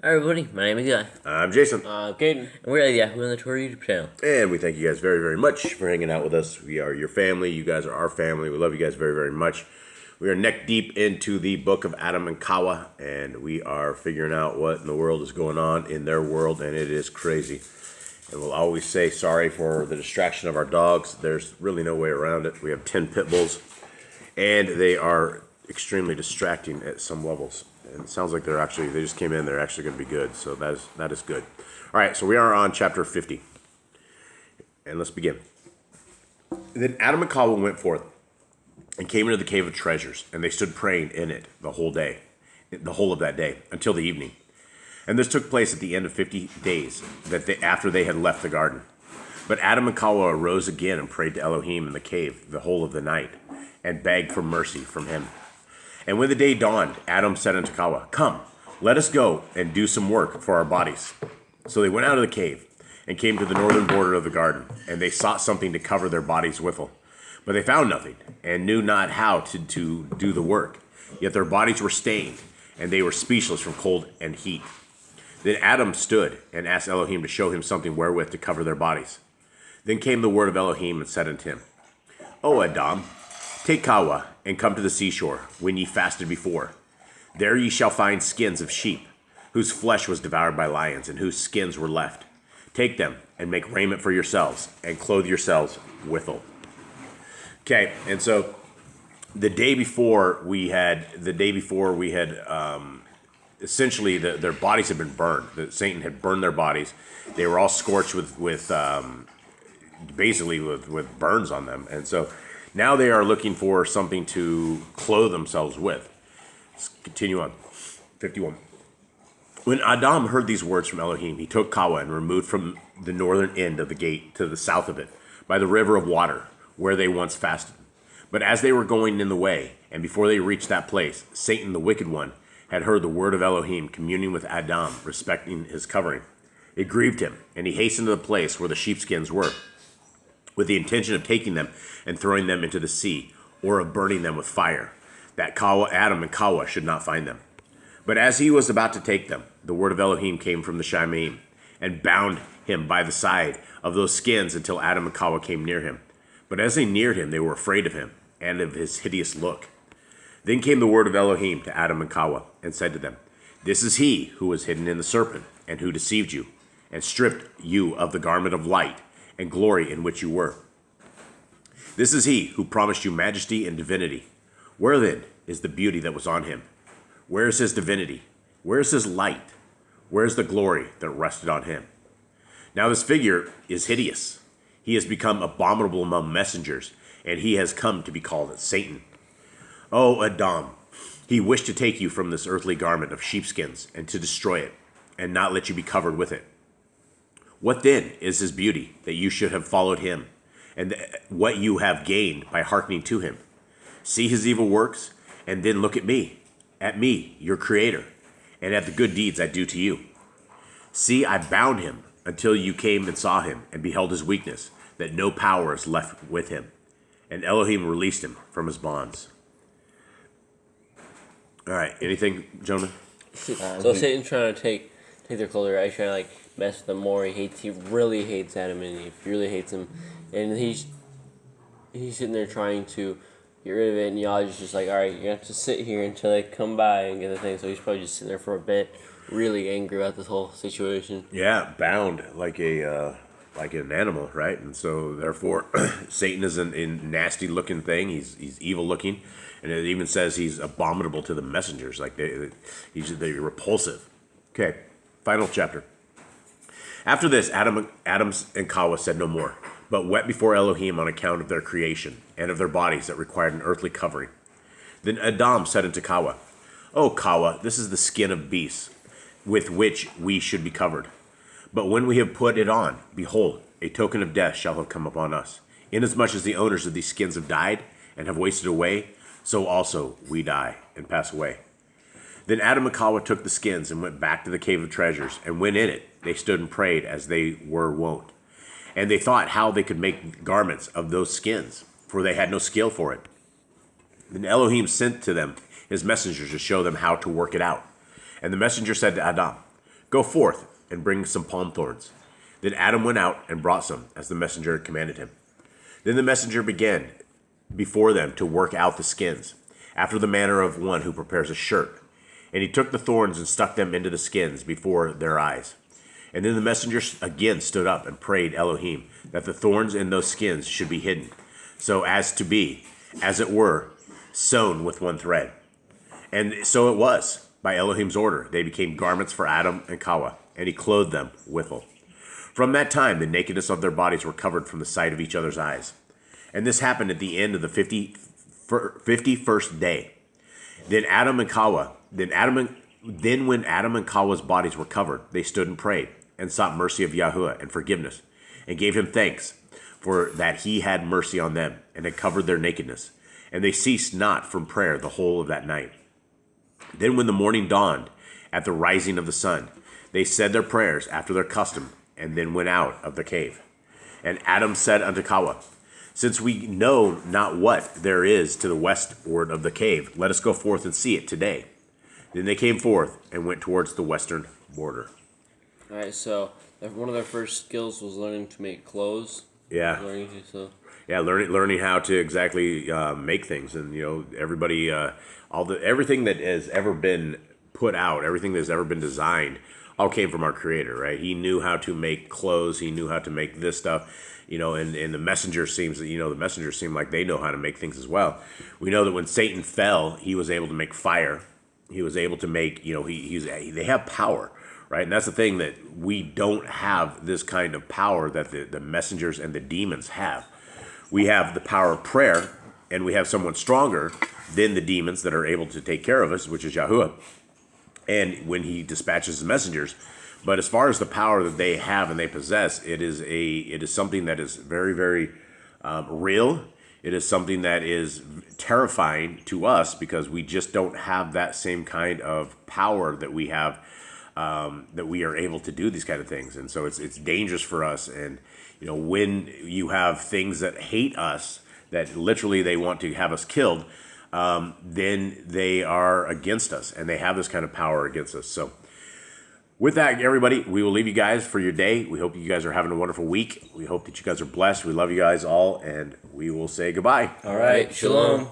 Hi everybody, my name is Eli. I'm Jason. Caden. And we're at Yahoo on the Torah YouTube channel. And we thank you guys very, very much for hanging out with us. We are your family. You guys are our family. We love you guys very, very much. We are neck deep into the book of Aḍam and Ḥawwah, and we are figuring out what in the world is going on in their world, and it is crazy. And we'll always say sorry for the distraction of our dogs. There's really no way around it. We have 10 pit bulls, and they are extremely distracting at some levels. And it sounds like they just came in, they're actually going to be good. So that is good. All right, so we are on chapter 50. And let's begin. Then Aḍam and Ḥawwah went forth and came into the cave of treasures, and they stood praying in it the whole of that day, until the evening. And this took place at the end of 50 days, after they had left the garden. But Aḍam and Ḥawwah arose again and prayed to Elohim in the cave the whole of the night, and begged for mercy from him. And when the day dawned, Aḍam said unto Ḥawwah, Come, let us go and do some work for our bodies. So they went out of the cave and came to the northern border of the garden, and they sought something to cover their bodies withal. But they found nothing, and knew not how to do the work. Yet their bodies were stained, and they were speechless from cold and heat. Then Aḍam stood and asked Elohim to show him something wherewith to cover their bodies. Then came the word of Elohim and said unto him, O Aḍam, take Ḥawwah, and come to the seashore, when ye fasted before. There ye shall find skins of sheep, whose flesh was devoured by lions, and whose skins were left. Take them, and make raiment for yourselves, and clothe yourselves withal. Okay, and so the day before we had essentially their bodies had been burned. Satan had burned their bodies. They were all scorched with burns on them, and so now they are looking for something to clothe themselves with. Let's continue on. 51. When Aḍam heard these words from Elohim, he took Ḥawwah and removed from the northern end of the gate to the south of it, by the river of water, where they once fasted. But as they were going in the way, and before they reached that place, Satan the wicked one had heard the word of Elohim communing with Aḍam respecting his covering. It grieved him, and he hastened to the place where the sheepskins were, with the intention of taking them and throwing them into the sea, or of burning them with fire, that Aḍam and Ḥawwah should not find them. But as he was about to take them, the word of Elohim came from the Shamaim, and bound him by the side of those skins until Aḍam and Ḥawwah came near him. But as they neared him, they were afraid of him, and of his hideous look. Then came the word of Elohim to Aḍam and Ḥawwah, and said to them, This is he who was hidden in the serpent, and who deceived you, and stripped you of the garment of light, and glory in which you were. This is he who promised you majesty and divinity. Where then is the beauty that was on him? Where is his divinity? Where is his light? Where is the glory that rested on him? Now this figure is hideous. He has become abominable among messengers, and he has come to be called Satan. O Aḍam, he wished to take you from this earthly garment of sheepskins, and to destroy it, and not let you be covered with it. What then is his beauty, that you should have followed him, and what you have gained by hearkening to him? See his evil works, and then look at me, your creator, and at the good deeds I do to you. See, I bound him until you came and saw him, and beheld his weakness, that no power is left with him. And Elohim released him from his bonds. All right, anything, gentlemen? So Satan's trying to take their clothes, right? He's trying to mess with them more. He really hates Adam and Eve. He really hates him, and he's sitting there trying to get rid of it. And y'all just like, all right, you have to sit here until they come by and get the thing. So he's probably just sitting there for a bit, really angry about this whole situation. Yeah, bound like an animal, right? And so therefore, Satan is a nasty looking thing. He's evil looking, and it even says he's abominable to the messengers. Like they're repulsive. Okay, final chapter. After this, Aḍam and Ḥawwah said no more, but wept before Elohim on account of their creation, and of their bodies that required an earthly covering. Then Aḍam said unto Ḥawwah, O Ḥawwah, this is the skin of beasts, with which we should be covered. But when we have put it on, behold, a token of death shall have come upon us. Inasmuch as the owners of these skins have died, and have wasted away, so also we die, and pass away. Then Aḍam and Ḥawwah took the skins, and went back to the cave of treasures, and when in it, they stood and prayed as they were wont. And they thought how they could make garments of those skins, for they had no skill for it. Then Elohim sent to them his messengers to show them how to work it out. And the messenger said to Aḍam, Go forth and bring some palm thorns. Then Aḍam went out and brought some, as the messenger had commanded him. Then the messenger began before them to work out the skins, after the manner of one who prepares a shirt. And he took the thorns and stuck them into the skins before their eyes. And then the messenger again stood up and prayed Elohim that the thorns in those skins should be hidden, so as to be, as it were, sewn with one thread. And so it was, by Elohim's order. They became garments for Aḍam and Ḥawwah, and he clothed them withal. From that time, the nakedness of their bodies were covered from the sight of each other's eyes. And this happened at the end of the 51st day. Then Aḍam and Ḥawwah, then when Aḍam and Ḥawwah's bodies were covered, they stood and prayed, and sought mercy of Yahuwah and forgiveness, and gave him thanks, for that he had mercy on them, and had covered their nakedness. And they ceased not from prayer the whole of that night. Then when the morning dawned, at the rising of the sun, they said their prayers after their custom, and then went out of the cave. And Aḍam said unto Ḥawwah, Since we know not what there is to the westward of the cave, let us go forth and see it today. Then they came forth and went towards the western border. All right, so one of their first skills was learning to make clothes. Yeah. Learning how to exactly make things, and everybody, everything that has ever been put out, everything that's ever been designed, all came from our Creator, right? He knew how to make clothes. He knew how to make this stuff, and the messenger seems that the messengers seem like they know how to make things as well. We know that when Satan fell, he was able to make fire. He was able to make, they have power, right? And that's the thing, that we don't have this kind of power that the messengers and the demons have. We have the power of prayer, and we have someone stronger than the demons that are able to take care of us, which is Yahuwah. And when he dispatches the messengers, but as far as the power that they have and they possess, it is something that is very, very real. It is something that is terrifying to us, because we just don't have that same kind of power that we have, that we are able to do these kind of things. And so it's dangerous for us. And when you have things that hate us, that literally they want to have us killed, then they are against us, and they have this kind of power against us. So with that, everybody, we will leave you guys for your day. We hope you guys are having a wonderful week. We hope that you guys are blessed. We love you guys all, and we will say goodbye. All right, shalom.